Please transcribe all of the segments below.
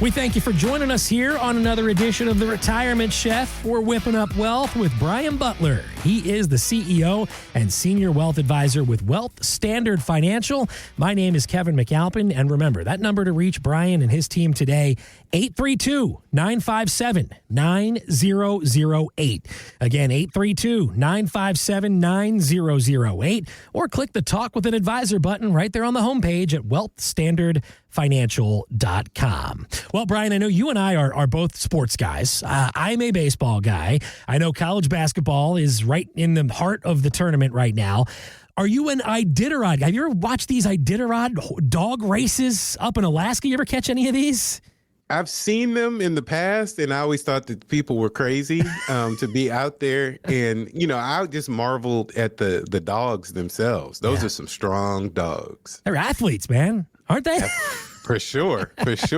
We thank you for joining us here on another edition of The Retirement Chef. We're whipping up wealth with Brian Butler. He is the CEO and Senior Wealth Advisor with Wealth Standard Financial. My name is Kevin McAlpin, and remember, that number to reach Brian and his team today, 832-957-9008. Again, 832-957-9008, or click the Talk with an Advisor button right there on the homepage at wealthstandardfinancial.com. Well, Brian, I know you and I are both sports guys. I'm a baseball guy. I know college basketball is right in the heart of the tournament right now. Are you an Iditarod? Have you ever watched these Iditarod dog races up in Alaska? You ever catch any of these? I've seen them in the past, and I always thought that people were crazy to be out there. And, I just marveled at the dogs themselves. Those are some strong dogs. They're athletes, man, aren't they? For sure. It's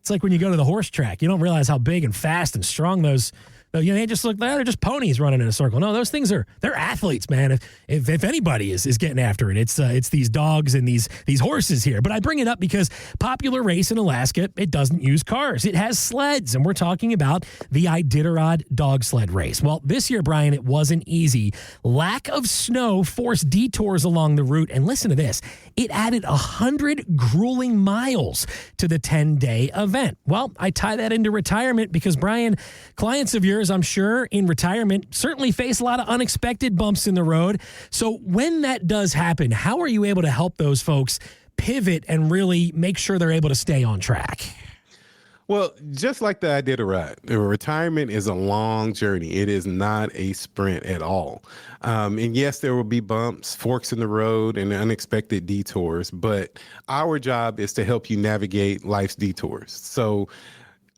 like when you go to the horse track, you don't realize how big and fast and strong those. They just look like they're just ponies running in a circle. No, those things they're athletes, man. If anybody is getting after it, it's these dogs and these horses here. But I bring it up because popular race in Alaska, it doesn't use cars. It has sleds, and we're talking about the Iditarod dog sled race. Well, this year, Brian, it wasn't easy. Lack of snow forced detours along the route, and listen to this. It added 100 grueling miles to the 10-day event. Well, I tie that into retirement because, Brian, clients of yours, I'm sure, in retirement certainly face a lot of unexpected bumps in the road. So when that does happen, how are you able to help those folks pivot and really make sure they're able to stay on track? Well, just like the Iditarod, retirement is a long journey. It is not a sprint at all. And yes, there will be bumps, forks in the road, and unexpected detours. But our job is to help you navigate life's detours. So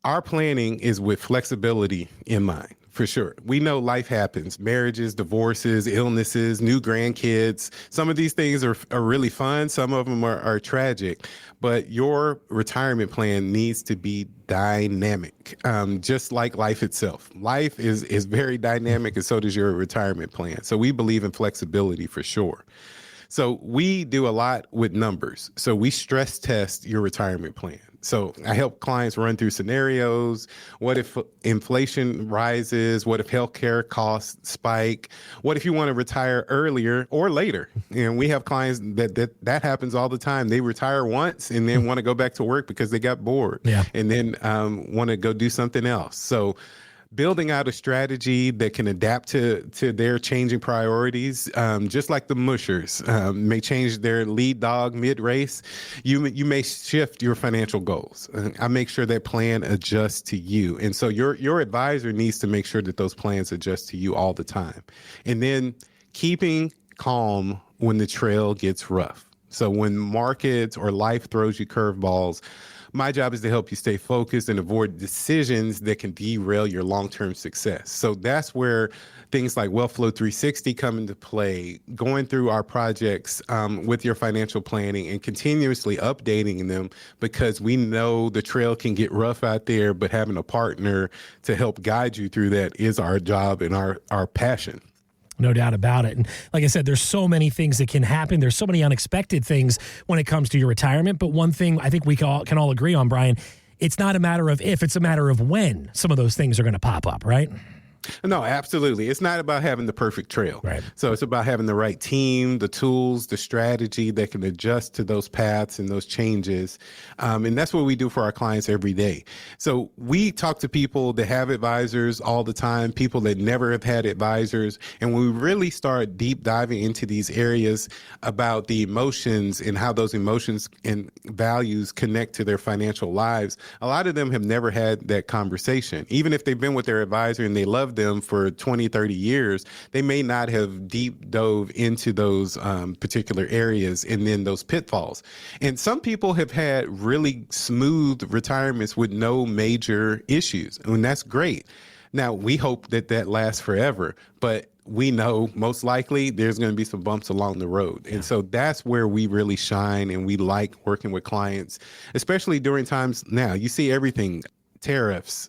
our planning is with flexibility in mind. For sure. We know life happens, marriages, divorces, illnesses, new grandkids. Some of these things are really fun. Some of them are tragic, but your retirement plan needs to be dynamic, just like life itself. Life is very dynamic, and so does your retirement plan. So we believe in flexibility for sure. So we do a lot with numbers. So we stress test your retirement plan. So I help clients run through scenarios. What if inflation rises? What if healthcare costs spike? What if you want to retire earlier or later? And we have clients that happens all the time. They retire once and then want to go back to work because they got bored, and then want to go do something else. So building out a strategy that can adapt to their changing priorities, just like the mushers may change their lead dog mid-race, you may shift your financial goals. I make sure that plan adjusts to you. And so your advisor needs to make sure that those plans adjust to you all the time. And then keeping calm when the trail gets rough. So when markets or life throws you curveballs, my job is to help you stay focused and avoid decisions that can derail your long-term success. So that's where things like Wealthflow 360 come into play, going through our projects with your financial planning and continuously updating them, because we know the trail can get rough out there, but having a partner to help guide you through that is our job and our passion. No doubt about it. And like I said, there's so many things that can happen. There's so many unexpected things when it comes to your retirement. But one thing I think we can all agree on, Brian, it's not a matter of if, it's a matter of when some of those things are going to pop up, right? No, absolutely. It's not about having the perfect trail. Right. So it's about having the right team, the tools, the strategy that can adjust to those paths and those changes. And that's what we do for our clients every day. So we talk to people that have advisors all the time, people that never have had advisors. And when we really start deep diving into these areas about the emotions and how those emotions and values connect to their financial lives, a lot of them have never had that conversation. Even if they've been with their advisor and they love them for 20, 30 years, they may not have deep dove into those particular areas and then those pitfalls. And some people have had really smooth retirements with no major issues. And that's great. Now, we hope that lasts forever, but we know most likely there's going to be some bumps along the road. And so that's where we really shine, and we like working with clients, especially during times now. You see everything, tariffs,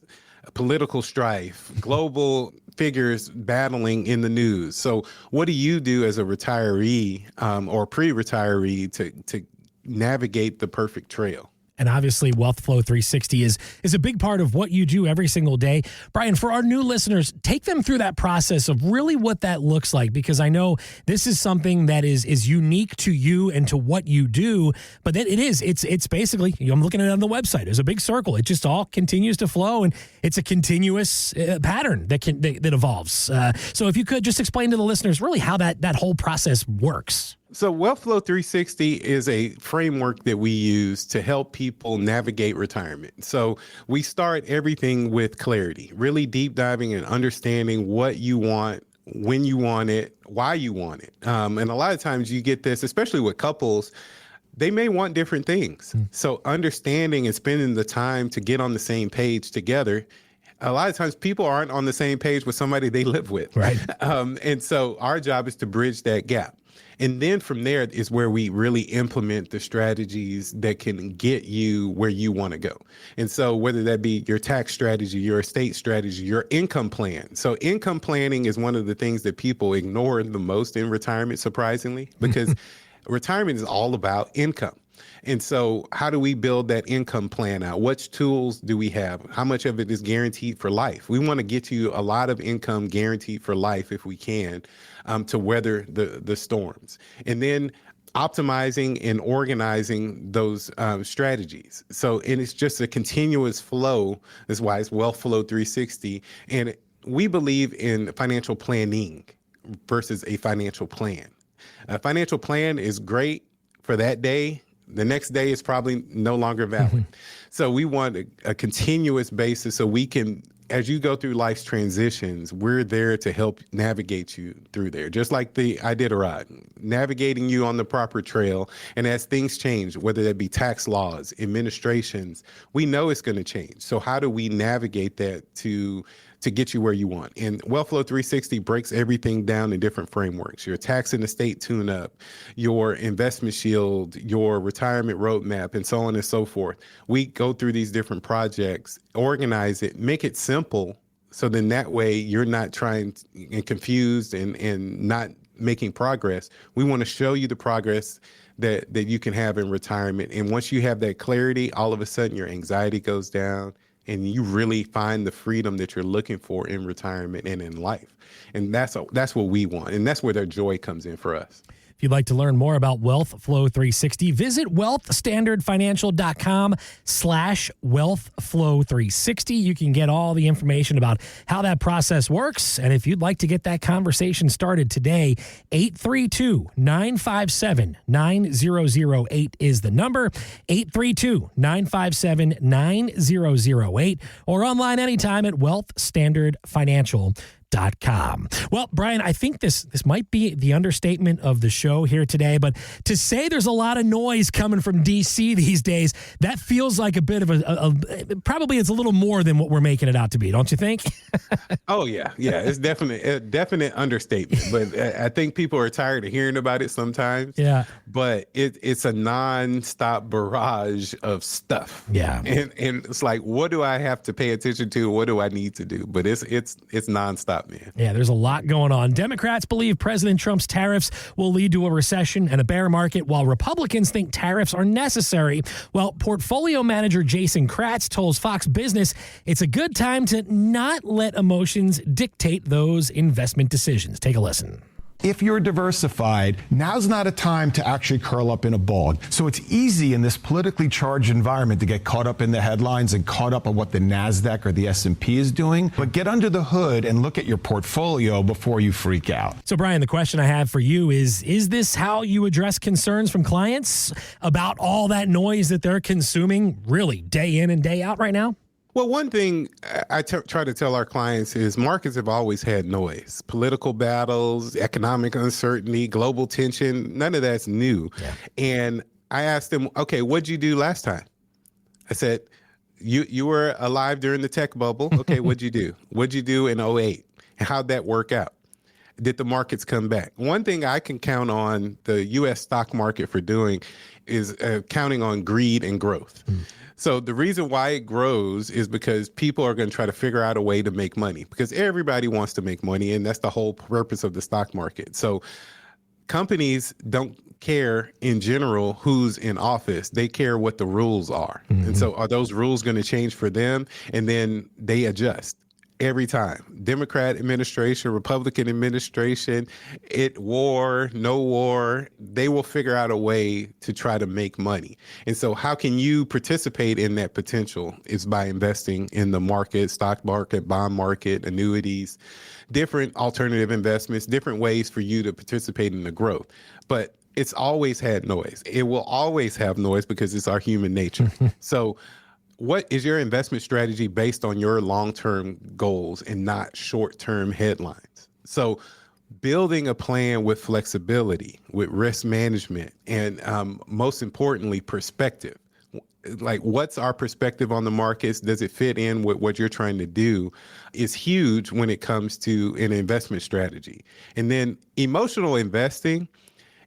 political strife, global figures battling in the news. So what do you do as a retiree or pre-retiree to navigate the perfect trail? And obviously, Wealth Flow 360 is a big part of what you do every single day. Brian, for our new listeners, take them through that process of really what that looks like, because I know this is something that is unique to you and to what you do. But it's basically, I'm looking at it on the website. There's a big circle. It just all continues to flow, and it's a continuous pattern that evolves. So if you could just explain to the listeners really how that whole process works. So Wealth Flow 360 is a framework that we use to help people navigate retirement. So we start everything with clarity, really deep diving and understanding what you want, when you want it, why you want it. And a lot of times you get this, especially with couples, they may want different things. So understanding and spending the time to get on the same page together. A lot of times people aren't on the same page with somebody they live with. Right. And so our job is to bridge that gap. And then from there is where we really implement the strategies that can get you where you want to go. And so whether that be your tax strategy, your estate strategy, your income plan. So income planning is one of the things that people ignore the most in retirement, surprisingly, because retirement is all about income. And so how do we build that income plan out? Which tools do we have? How much of it is guaranteed for life? We want to get you a lot of income guaranteed for life if we can, to weather the storms. And then optimizing and organizing those strategies. So, and it's just a continuous flow. That's why it's Wealth Flow 360. And we believe in financial planning versus a financial plan. A financial plan is great for that day. The next day is probably no longer valid. So we want a continuous basis so we can, as you go through life's transitions, we're there to help navigate you through there. Just like the Iditarod, navigating you on the proper trail. And as things change, whether that be tax laws, administrations, we know it's going to change. So how do we navigate that to get you where you want? And Wealth Flow 360 breaks everything down in different frameworks. Your tax and estate tune-up, your investment shield, your retirement roadmap, and so on and so forth. We go through these different projects, organize it, make it simple, so then that way you're not trying and confused and not making progress. We want to show you the progress that you can have in retirement. And once you have that clarity, all of a sudden your anxiety goes down, and you really find the freedom that you're looking for in retirement and in life. And that's what we want. And that's where their joy comes in for us. If you'd like to learn more about Wealth Flow 360, visit wealthstandardfinancial.com/Wealth Flow 360. You can get all the information about how that process works. And if you'd like to get that conversation started today, 832-957-9008 is the number, 832-957-9008, or online anytime at wealthstandardfinancial.com. Well, Brian, I think this might be the understatement of the show here today, but to say there's a lot of noise coming from DC these days, that feels like a bit of probably it's a little more than what we're making it out to be, don't you think? Oh yeah, it's a definite understatement. But I think people are tired of hearing about it sometimes. Yeah. But it's a nonstop barrage of stuff. Yeah. And it's like, what do I have to pay attention to? What do I need to do? But it's nonstop. Man. Yeah, there's a lot going on. Democrats believe President Trump's tariffs will lead to a recession and a bear market, while Republicans think tariffs are necessary. Well, portfolio manager Jason Kratz tells Fox Business it's a good time to not let emotions dictate those investment decisions. Take a listen. If you're diversified, now's not a time to actually curl up in a ball. So it's easy in this politically charged environment to get caught up in the headlines and caught up on what the NASDAQ or the S&P is doing. But get under the hood and look at your portfolio before you freak out. So, Brian, the question I have for you is this how you address concerns from clients about all that noise that they're consuming really day in and day out right now? Well, one thing I try to tell our clients is markets have always had noise. Political battles, economic uncertainty, global tension, none of that's new. Yeah. And I asked them, okay, what'd you do last time? I said, you were alive during the tech bubble. Okay, what'd you do? What'd you do in 2008? How'd that work out? Did the markets come back? One thing I can count on the U.S. stock market for doing is counting on greed and growth. So the reason why it grows is because people are going to try to figure out a way to make money, because everybody wants to make money. And that's the whole purpose of the stock market. So companies don't care in general who's in office. They care what the rules are. And so are those rules going to change for them? And then they adjust every time. Democrat administration, Republican administration, war, no war, they will figure out a way to try to make money. And so how can you participate in that potential is by investing in the market, stock market, bond market, annuities, different alternative investments, different ways for you to participate in the growth. But it's always had noise. It will always have noise because it's our human nature. So what is your investment strategy based on your long-term goals and not short-term headlines? So building a plan with flexibility, with risk management, and most importantly, perspective. Like, what's our perspective on the markets? Does it fit in with what you're trying to do? Is huge when it comes to an investment strategy. And then emotional investing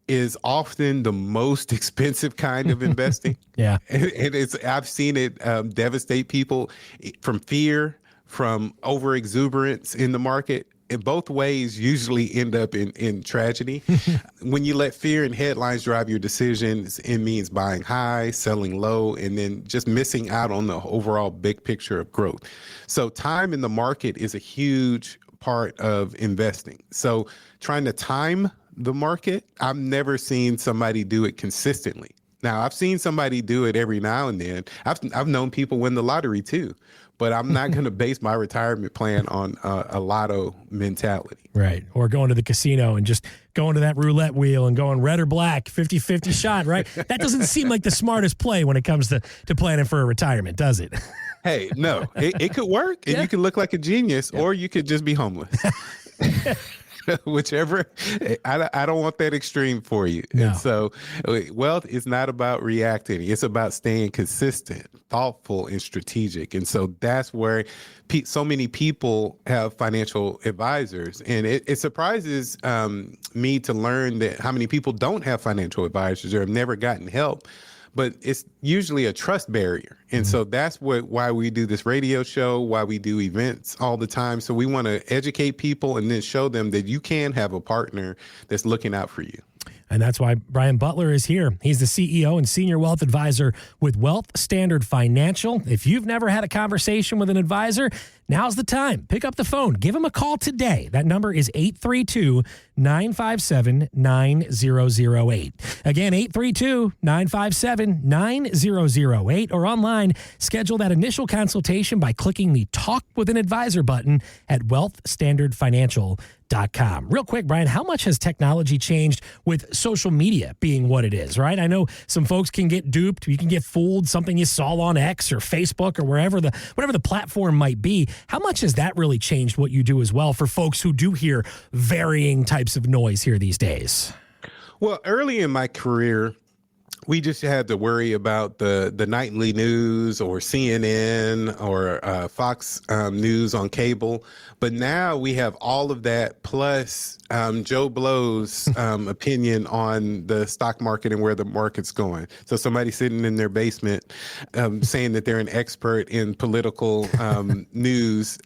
is often the most expensive kind of investing. Yeah. And I've seen it devastate people from fear, from over exuberance in the market. In both ways usually end up in tragedy. When you let fear and headlines drive your decisions, it means buying high, selling low, and then just missing out on the overall big picture of growth. So time in the market is a huge part of investing. So trying to time the market, I've never seen somebody do it consistently. Now, I've seen somebody do it every now and then. I've known people win the lottery too, but I'm not going to base my retirement plan on a lotto mentality. Right. Or going to the casino and just going to that roulette wheel and going red or black, 50-50 shot, right? That doesn't seem like the smartest play when it comes to planning for a retirement, does it? Hey, no, it could work and you could look like a genius or you could just be homeless. Whichever, I don't want that extreme for you. No. And so wealth is not about reacting. It's about staying consistent, thoughtful, and strategic. And so that's where so many people have financial advisors. And it surprises me to learn that how many people don't have financial advisors or have never gotten help. But it's usually a trust barrier. And so that's why we do this radio show, why we do events all the time. So we want to educate people and then show them that you can have a partner that's looking out for you. And that's why Brian Butler is here. He's the CEO and Senior Wealth Advisor with Wealth Standard Financial. If you've never had a conversation with an advisor, now's the time. Pick up the phone. Give him a call today. That number is 832-957-9008. Again, 832-957-9008. Or online, schedule that initial consultation by clicking the Talk with an Advisor button at wealthstandardfinancial.com. Real quick, Brian, how much has technology changed with social media being what it is, right? I know some folks can get duped. You can get fooled, something you saw on X or Facebook or whatever the platform might be. How much has that really changed what you do as well for folks who do hear varying types of noise here these days? Well, early in my career, we just had to worry about the nightly news or CNN or Fox News on cable. But now we have all of that plus Joe Blow's opinion on the stock market and where the market's going. So somebody sitting in their basement saying that they're an expert in political news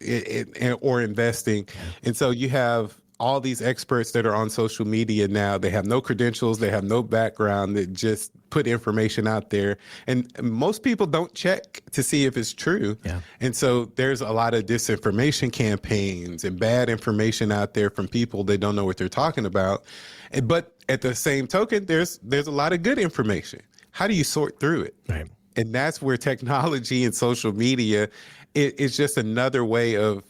or investing. And so you have all these experts that are on social media now. They have no credentials, they have no background, they just put information out there. And most people don't check to see if it's true. Yeah. And so there's a lot of disinformation campaigns and bad information out there from people that don't know what they're talking about. But at the same token, there's a lot of good information. How do you sort through it? Right. And that's where technology and social media it's just another way of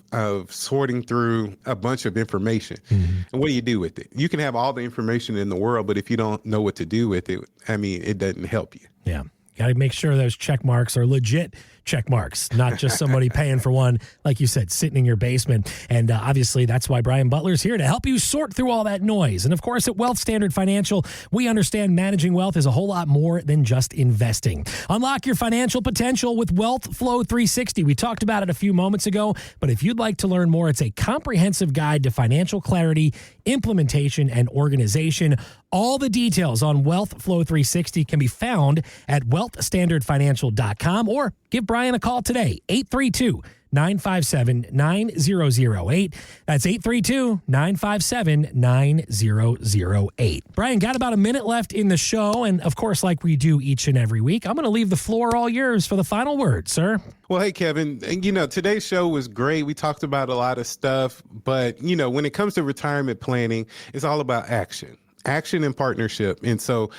sorting through a bunch of information. Mm-hmm. And what do you do with it? You can have all the information in the world, but if you don't know what to do with it, I mean, it doesn't help you. Yeah. Got to make sure those check marks are legit check marks, not just somebody paying for one, like you said, sitting in your basement. And obviously, that's why Brian Butler's here to help you sort through all that noise. And of course, at Wealth Standard Financial, we understand managing wealth is a whole lot more than just investing. Unlock your financial potential with Wealth Flow 360. We talked about it a few moments ago, but if you'd like to learn more, it's a comprehensive guide to financial clarity, implementation, and organization. All the details on Wealth Flow 360 can be found at wealthstandardfinancial.com or give Brian a call today, 832 832-957-9008. That's 832-957-9008. Brian, got about a minute left in the show. And of course, like we do each and every week, I'm going to leave the floor all yours for the final word, sir. Well, hey, Kevin, today's show was great. We talked about a lot of stuff, but, when it comes to retirement planning, it's all about action and partnership. And so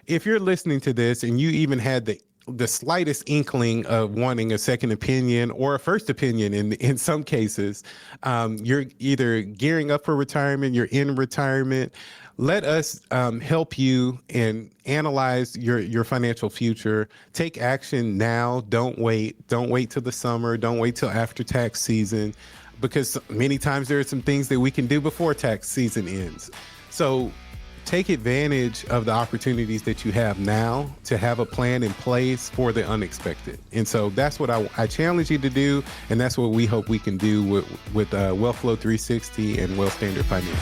if you're listening to this and you even had the slightest inkling of wanting a second opinion or a first opinion in some cases, you're either gearing up for retirement, you're in retirement, let us help you and analyze your financial future. Take action now. Don't wait. Don't wait till the summer. Don't wait till after tax season, because many times there are some things that we can do before tax season ends. So take advantage of the opportunities that you have now to have a plan in place for the unexpected. And so that's what I challenge you to do, and that's what we hope we can do with Wealth Flow 360 and Wealth Standard Financial.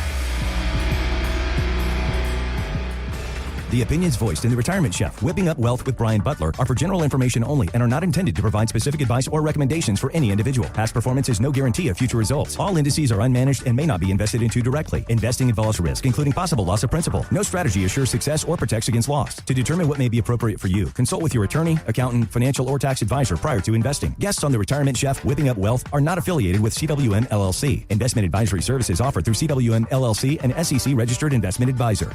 The opinions voiced in The Retirement Chef, Whipping Up Wealth with Brian Butler, are for general information only and are not intended to provide specific advice or recommendations for any individual. Past performance is no guarantee of future results. All indices are unmanaged and may not be invested into directly. Investing involves risk, including possible loss of principal. No strategy assures success or protects against loss. To determine what may be appropriate for you, consult with your attorney, accountant, financial, or tax advisor prior to investing. Guests on The Retirement Chef, Whipping Up Wealth are not affiliated with CWM LLC. Investment advisory services offered through CWM LLC, an SEC registered investment advisor.